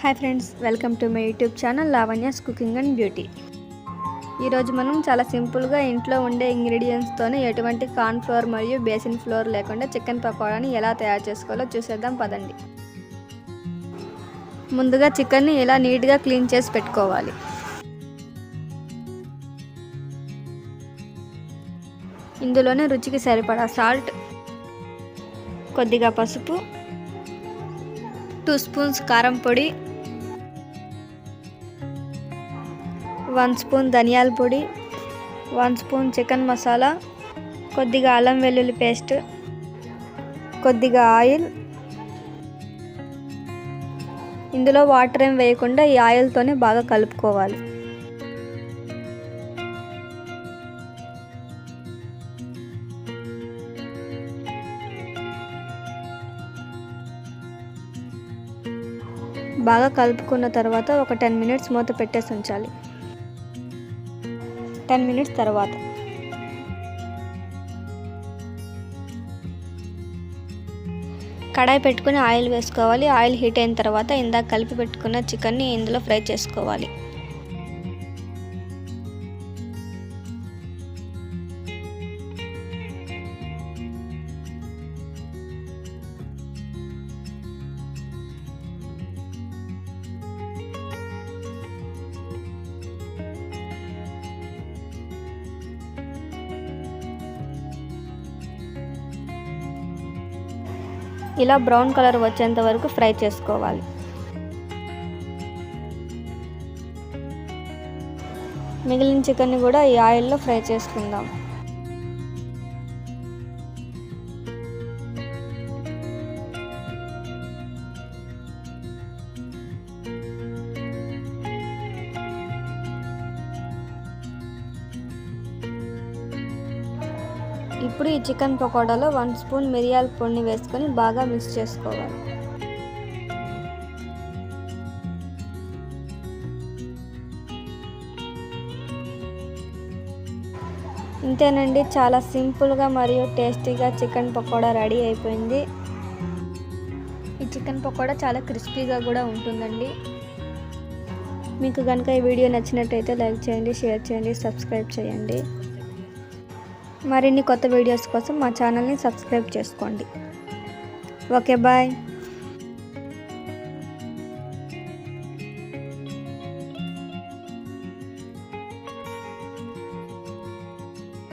Hi friends, welcome to my YouTube channel Lavanya's cooking and beauty. ఈరోజు మనం చాలా సింపుల్గా ఇంట్లో ఉండే ఇంగ్రీడియంట్స్తోనే ఎటువంటి కార్న్ ఫ్లోర్ మరియు బేసిన్ ఫ్లోర్ లేకుండా చికెన్ పకోడాని ఎలా తయారు చేసుకోవాలో చూసేద్దాం పదండి. ముందుగా చికెన్ని ఇలా నీట్గా క్లీన్ చేసి పెట్టుకోవాలి. ఇందులోనే రుచికి సరిపడా సాల్ట్, కొద్దిగా పసుపు, 2 స్పూన్స్ కారం పొడి, 1 స్పూన్ ధనియాల పొడి, 1 స్పూన్ చికెన్ మసాలా, కొద్దిగా అల్లం వెల్లుల్లి పేస్ట్, కొద్దిగా ఆయిల్. ఇందులో వాటర్ ఏం వేయకుండా ఈ ఆయిల్తోనే బాగా కలుపుకోవాలి. బాగా కలుపుకున్న తర్వాత ఒక 10 మినిట్స్ మూత పెట్టేసి ఉంచాలి. 10 మినిట్స్ తర్వాత కడాయి పెట్టుకుని ఆయిల్ వేసుకోవాలి. ఆయిల్ హీట్ అయిన తర్వాత ఇందాక కలిపి పెట్టుకున్న చికెన్ని ఇందులో ఫ్రై చేసుకోవాలి. ఇలా బ్రౌన్ కలర్ వచ్చేంత వరకు ఫ్రై చేసుకోవాలి. మిగిలిన చికెన్ని కూడా ఈ ఆయిల్లో ఫ్రై చేసుకుందాం. ఇప్పుడు ఈ చికెన్ పకోడాలో 1 స్పూన్ మిరియాల పొడిని వేసుకొని బాగా మిక్స్ చేసుకోవాలి. ఇంతేనండి, చాలా సింపుల్గా మరియు టేస్టీగా చికెన్ పకోడా రెడీ అయిపోయింది. ఈ చికెన్ పకోడా చాలా క్రిస్పీగా కూడా ఉంటుందండి. మీకు కనుక ఈ వీడియో నచ్చినట్టయితే లైక్ చేయండి, షేర్ చేయండి, సబ్స్క్రైబ్ చేయండి. మరిన్ని కొత్త వీడియోస్ కోసం మా ఛానల్ని సబ్స్క్రైబ్ చేసుకోండి. Okay, bye.